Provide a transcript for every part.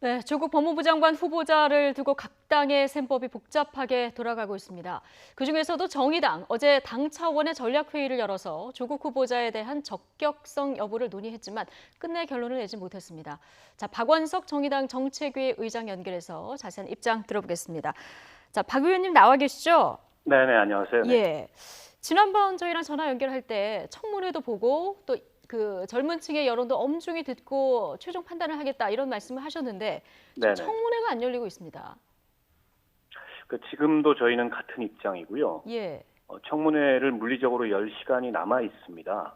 네, 조국 법무부 장관 후보자를 두고 각 당의 셈법이 복잡하게 돌아가고 있습니다. 그중에서도 정의당 어제 당 차원의 전략회의를 열어서 조국 후보자에 대한 적격성 여부를 논의했지만 끝내 결론을 내지 못했습니다. 자, 박원석 정의당 정책위 의장 연결해서 자세한 입장 들어보겠습니다. 자, 박 의원님 나와 계시죠? 네네, 안녕하세요. 네. 예. 지난번 저희랑 전화 연결할 때 청문회도 보고 또 그 젊은 층의 여론도 엄중히 듣고 최종 판단을 하겠다 이런 말씀을 하셨는데 지금 네네. 청문회가 안 열리고 있습니다. 지금도 저희는 같은 입장이고요. 예. 청문회를 물리적으로 열 시간이 남아 있습니다.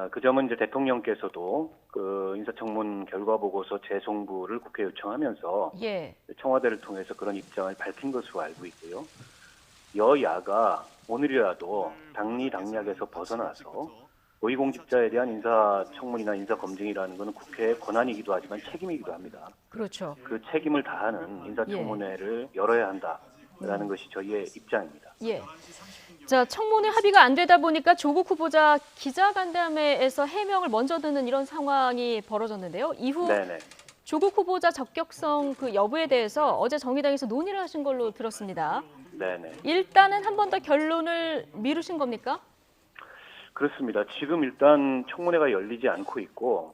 그 점은 이제 대통령께서도 그 인사청문 결과 보고서 재송부를 국회에 요청하면서 예. 청와대를 통해서 그런 입장을 밝힌 것으로 알고 있고요. 여야가 오늘이라도 당리당략에서 벗어나서 고위공직자에 대한 인사청문이나 인사검증이라는 것은 국회의 권한이기도 하지만 책임이기도 합니다. 그렇죠. 그 책임을 다하는 인사청문회를 열어야 한다라는 것이 저희의 입장입니다. 예. 자, 청문회 합의가 안 되다 보니까 조국 후보자 기자간담회에서 해명을 먼저 듣는 이런 상황이 벌어졌는데요. 이후 네네. 조국 후보자 적격성 그 여부에 대해서 어제 정의당에서 논의를 하신 걸로 들었습니다. 네네. 일단은 한 번 더 결론을 미루신 겁니까? 그렇습니다. 지금 일단 청문회가 열리지 않고 있고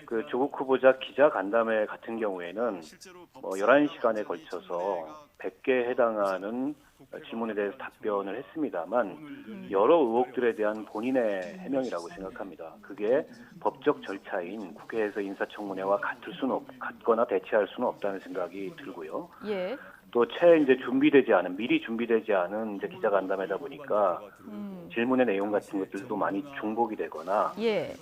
그 조국 후보자 기자간담회 같은 경우에는 11시간에 걸쳐서 100개에 해당하는 질문에 대해서 답변을 했습니다만 여러 의혹들에 대한 본인의 해명이라고 생각합니다. 그게 법적 절차인 국회에서 인사청문회와 같거나 대체할 수는 없다는 생각이 들고요. 예. 또 미리 준비되지 않은 이제 기자간담회다 보니까 질문의 내용 같은 것들도 많이 중복이 되거나 예.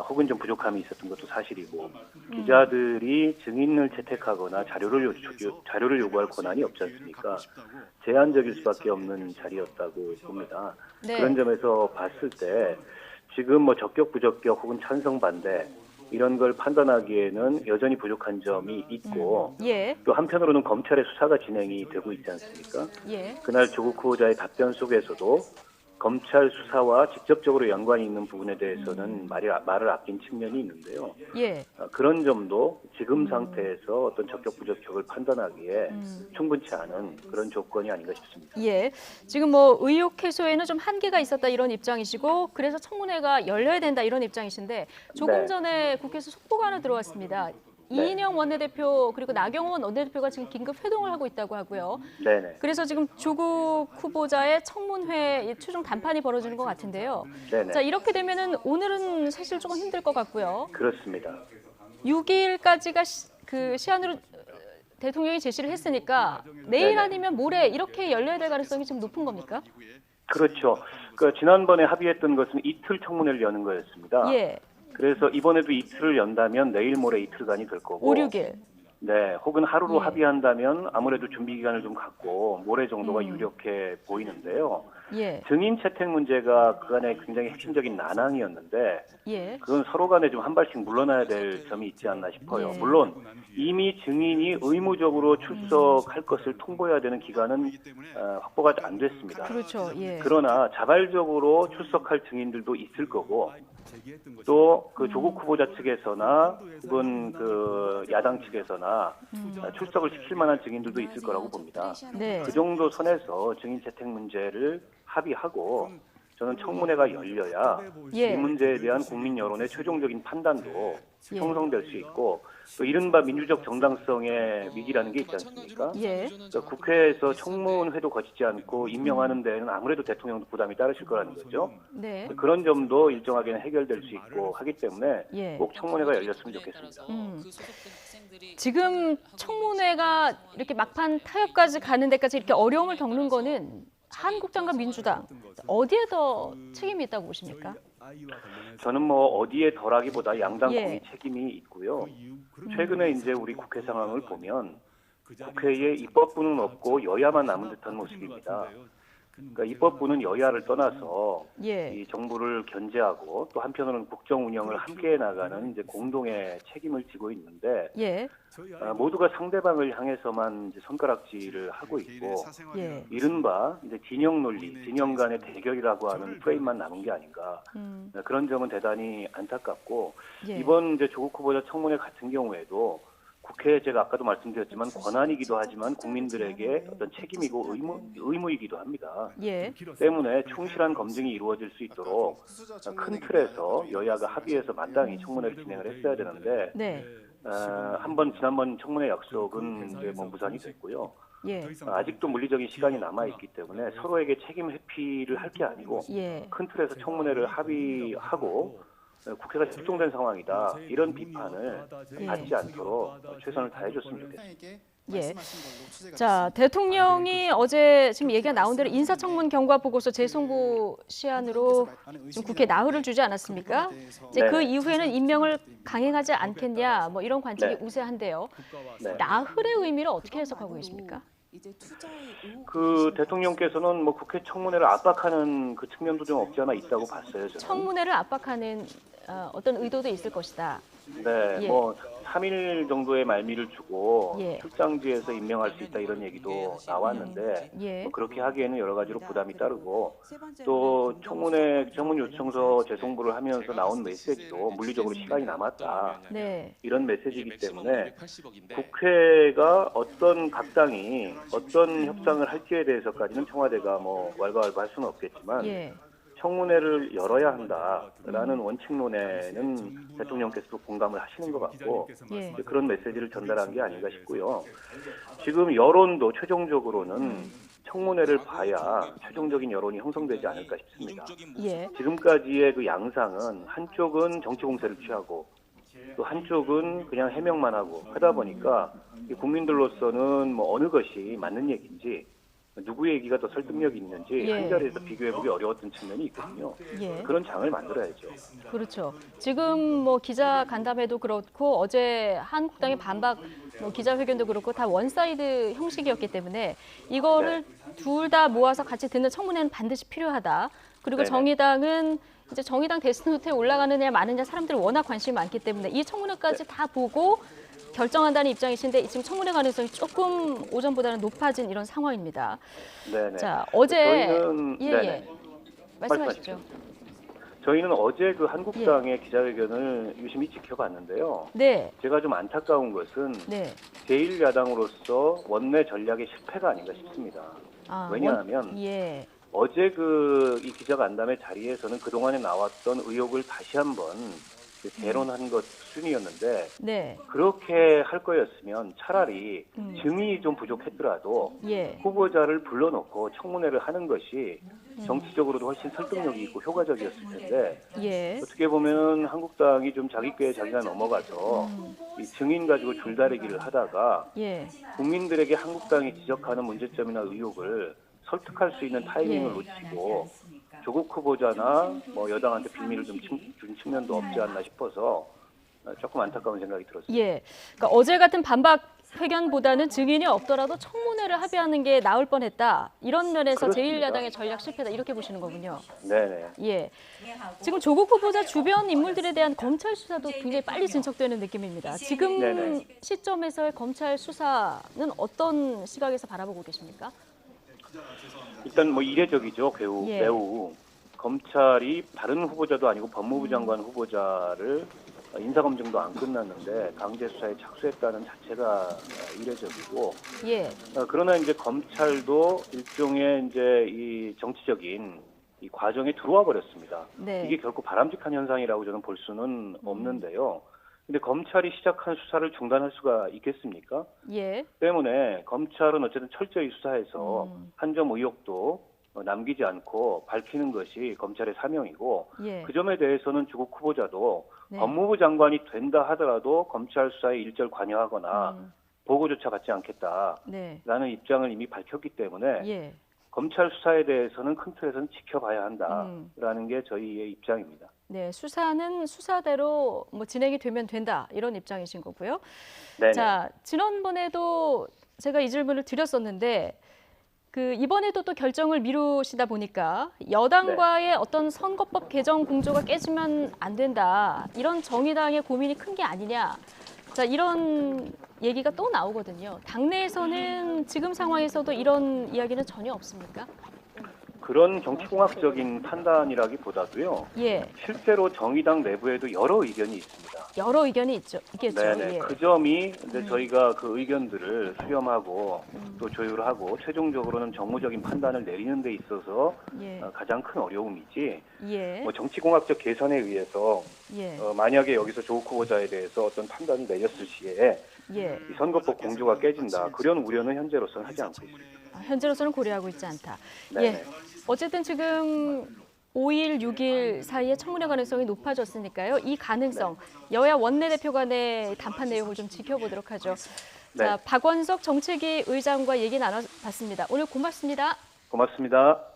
혹은 좀 부족함이 있었던 것도 사실이고 기자들이 증인을 채택하거나 자료를 요구할 권한이 없지 않습니까? 제한적일 수밖에 없는 자리였다고 봅니다. 네. 그런 점에서 봤을 때 지금 적격 부적격 혹은 찬성 반대 이런 걸 판단하기에는 여전히 부족한 점이 있고 예. 또 한편으로는 검찰의 수사가 진행이 되고 있지 않습니까? 예. 그날 조국 후보자의 답변 속에서도 검찰 수사와 직접적으로 연관이 있는 부분에 대해서는 말을 아낀 측면이 있는데요. 예. 그런 점도 지금 상태에서 어떤 적격 부적격을 판단하기에 충분치 않은 그런 조건이 아닌가 싶습니다. 예. 지금 뭐 의혹 해소에는 좀 한계가 있었다 이런 입장이시고 그래서 청문회가 열려야 된다 이런 입장이신데 조금 네. 전에 국회에서 속보가 하나 들어왔습니다. 네. 이인영 원내대표 그리고 나경원 원내대표가 지금 긴급 회동을 하고 있다고 하고요. 네네. 그래서 지금 조국 후보자의 청문회 최종 단판이 벌어지는 것 같은데요. 네네. 자, 이렇게 되면은 오늘은 사실 조금 힘들 것 같고요. 그렇습니다. 6일까지가 그 시한으로 대통령이 제시를 했으니까 내일 네네. 아니면 모레 이렇게 열려야 될 가능성이 좀 높은 겁니까? 그렇죠. 지난번에 합의했던 것은 이틀 청문회를 여는 거였습니다. 예. 그래서 이번에도 이틀을 연다면 내일 모레 이틀간이 될 거고 5, 6일. 네, 혹은 하루로 예. 합의한다면 아무래도 준비 기간을 좀 갖고 모레 정도가 유력해 보이는데요. 예. 증인 채택 문제가 그간의 굉장히 핵심적인 난항이었는데 예. 그건 서로 간에 좀 한 발씩 물러나야 될 점이 있지 않나 싶어요. 예. 물론 이미 증인이 의무적으로 출석할 것을 통보해야 되는 기간은 확보가 안 됐습니다. 그렇죠. 예. 그러나 자발적으로 출석할 증인들도 있을 거고 또 그 조국 후보자 측에서나 혹은 그 야당 측에서나 출석을 시킬 만한 증인들도 있을 거라고 봅니다. 네. 그 정도 선에서 증인 채택 문제를 합의하고 저는 청문회가 열려야 예. 이 문제에 대한 국민 여론의 최종적인 판단도 예. 형성될 수 있고 또 이른바 민주적 정당성의 위기라는 게 있지 않습니까? 예. 그러니까 국회에서 청문회도 거치지 않고 임명하는 데에는 아무래도 대통령도 부담이 따르실 거라는 거죠. 네. 그런 점도 일정하게는 해결될 수 있고 하기 때문에 예. 꼭 청문회가 열렸으면 좋겠습니다. 지금 청문회가 이렇게 막판 타협까지 가는 데까지 이렇게 어려움을 겪는 거는 한국당과 민주당 어디에 더 책임이 있다고 보십니까? 저는 어디에 덜하기보다 양당 예. 공이 책임이 있고요. 최근에 이제 우리 국회 상황을 보면 국회에 입법부는 없고 여야만 남은 듯한 모습입니다. 그러니까 입법부는 여야를 떠나서 예. 이 정부를 견제하고 또 한편으로는 국정 운영을 함께 나가는 이제 공동의 책임을 지고 있는데 예. 모두가 상대방을 향해서만 이제 손가락질을 하고 있고 예. 이른바 이제 진영 논리, 진영 간의 대결이라고 하는 프레임만 남은 게 아닌가 그런 점은 대단히 안타깝고 예. 이번 이제 조국 후보자 청문회 같은 경우에도 국회 제가 아까도 말씀드렸지만 권한이기도 하지만 국민들에게 어떤 책임이고 의무이기도 합니다. 예. 때문에 충실한 검증이 이루어질 수 있도록 큰 틀에서 여야가 합의해서 마땅히 청문회를 진행을 했어야 되는데 네. 지난번 청문회 약속은 이제 뭐 무산이 됐고요. 예. 아직도 물리적인 시간이 남아 있기 때문에 서로에게 책임 회피를 할 게 아니고 예. 큰 틀에서 청문회를 합의하고 국회가 출동된 상황이다. 이런 비판을 예. 받지 않도록 최선을 다해줬으면 좋겠습니다. 예. 자, 대통령이 어제 지금 얘기가 나온 대로 인사청문 경과 보고서 재송부 시한으로 지금 국회에 나흘을 주지 않았습니까? 이제 그 이후에는 임명을 강행하지 않겠냐, 뭐 이런 관측이 우세한데요. 네. 나흘의 의미를 어떻게 해석하고 계십니까? 그 대통령께서는 뭐 국회 청문회를 압박하는 그 측면도 좀 없지 않아 있다고 봤어요. 저는. 청문회를 압박하는 어떤 의도도 있을 것이다. 네, 예. 뭐 3일 정도의 말미를 주고 예. 출장지에서 임명할 수 있다 이런 얘기도 나왔는데 예. 뭐 그렇게 하기에는 여러 가지로 부담이 따르고 또 청문 요청서 재송부를 하면서 나온 메시지도 물리적으로 시간이 남았다 네. 이런 메시지이기 때문에 국회가 어떤 각 당이 어떤 협상을 할지에 대해서까지는 청와대가 뭐 왈가왈부할 수는 없겠지만 예. 청문회를 열어야 한다라는 원칙론에는 대통령께서도 공감을 하시는 것 같고 예. 이제 그런 메시지를 전달한 게 아닌가 싶고요. 지금 여론도 최종적으로는 청문회를 봐야 최종적인 여론이 형성되지 않을까 싶습니다. 예. 지금까지의 그 양상은 한쪽은 정치 공세를 취하고 또 한쪽은 그냥 해명만 하고 하다 보니까 국민들로서는 뭐 어느 것이 맞는 얘기인지 누구의 얘기가 더 설득력이 있는지 예. 한 자리에서 비교해보기 어려웠던 측면이 있거든요. 예. 그런 장을 만들어야죠. 그렇죠. 지금 뭐 기자 간담회도 그렇고 어제 한국당의 반박 뭐 기자회견도 그렇고 다 원사이드 형식이었기 때문에 이거를 둘 다 모아서 같이 듣는 청문회는 반드시 필요하다. 그리고 네네. 정의당은 이제 정의당 데스노트에 올라가느냐 마느냐 사람들이 워낙 관심이 많기 때문에 이 청문회까지 다 보고 결정한다는 입장이신데 지금 청문회 가능성이 조금 오전보다는 높아진 이런 상황입니다. 네네. 자, 어제 저희는 예. 말씀하시죠. 저희는 어제 그 한국당의 기자회견을 유심히 지켜봤는데요. 네. 제가 좀 안타까운 것은 네. 제1야당으로서 원내 전략의 실패가 아닌가 싶습니다. 왜냐하면 예. 어제 이 기자간담회 자리에서는 그동안에 나왔던 의혹을 다시 한번 개론한 것 수준이었는데 네. 그렇게 할 거였으면 차라리 증인이 좀 부족했더라도 예. 후보자를 불러놓고 청문회를 하는 것이 정치적으로도 훨씬 설득력이 있고 효과적이었을 텐데 예. 어떻게 보면 한국당이 좀 자기 꾀에 자기가 넘어가서 이 증인 가지고 줄다리기를 하다가 예. 국민들에게 한국당이 지적하는 문제점이나 의혹을 설득할 수 있는 타이밍을 예. 놓치고 조국 후보자나 뭐 여당한테 빌미를 좀 준 측면도 없지 않나 싶어서 조금 안타까운 생각이 들었습니다. 예. 그러니까 어제 같은 반박 회견보다는 증인이 없더라도 청문회를 합의하는 게 나을 뻔했다. 이런 면에서 그렇습니다. 제1야당의 전략 실패다. 이렇게 보시는 거군요. 네네. 예. 지금 조국 후보자 주변 인물들에 대한 검찰 수사도 굉장히 빨리 진척되는 느낌입니다. 지금 네네. 시점에서의 검찰 수사는 어떤 시각에서 바라보고 계십니까? 일단 뭐 이례적이죠. 예. 매우 검찰이 다른 후보자도 아니고 법무부 장관 후보자를 인사검증도 안 끝났는데 강제 수사에 착수했다는 자체가 이례적이고 예. 그러나 이제 검찰도 일종의 이제 이 정치적인 이 과정에 들어와 버렸습니다. 네. 이게 결코 바람직한 현상이라고 저는 볼 수는 없는데요. 근데 검찰이 시작한 수사를 중단할 수가 있겠습니까? 예. 때문에 검찰은 어쨌든 철저히 수사해서 한 점 의혹도 남기지 않고 밝히는 것이 검찰의 사명이고 예. 그 점에 대해서는 조국 후보자도 네. 법무부 장관이 된다 하더라도 검찰 수사에 일절 관여하거나 보고조차 받지 않겠다라는 네. 입장을 이미 밝혔기 때문에 예. 검찰 수사에 대해서는 큰 틀에서는 지켜봐야 한다라는 게 저희의 입장입니다. 네, 수사는 수사대로 뭐 진행이 되면 된다 이런 입장이신 거고요. 네네. 자, 지난번에도 제가 이 질문을 드렸었는데 이번에도 또 결정을 미루시다 보니까 여당과의 어떤 선거법 개정 공조가 깨지면 안 된다 이런 정의당의 고민이 큰 게 아니냐. 자, 이런 얘기가 또 나오거든요. 당내에서는 지금 상황에서도 이런 이야기는 전혀 없습니까? 그런 정치공학적인 판단이라기보다도요. 예, 실제로 정의당 내부에도 여러 의견이 있습니다. 여러 의견이 있겠죠. 네네. 예. 그 점이 이제 저희가 그 의견들을 수렴하고 또 조율하고 최종적으로는 정무적인 판단을 내리는 데 있어서 예, 가장 큰 어려움이지. 예, 뭐 정치공학적 계산에 의해서 예, 만약에 여기서 조국 후보자에 대해서 어떤 판단을 내렸을 시에 예. 이 선거법 공조가 깨진다. 그런 우려는 현재로서는 하지 않고 있습니다. 현재로서는 고려하고 있지 않다. 네네. 예. 어쨌든 지금 5일, 6일 사이에 청문회 가능성이 높아졌으니까요. 이 가능성, 여야 원내대표 간의談判 내용을 좀 지켜보도록 하죠. 네. 자, 박원석 정책위 의장과 얘기 나눠봤습니다. 오늘 고맙습니다. 고맙습니다.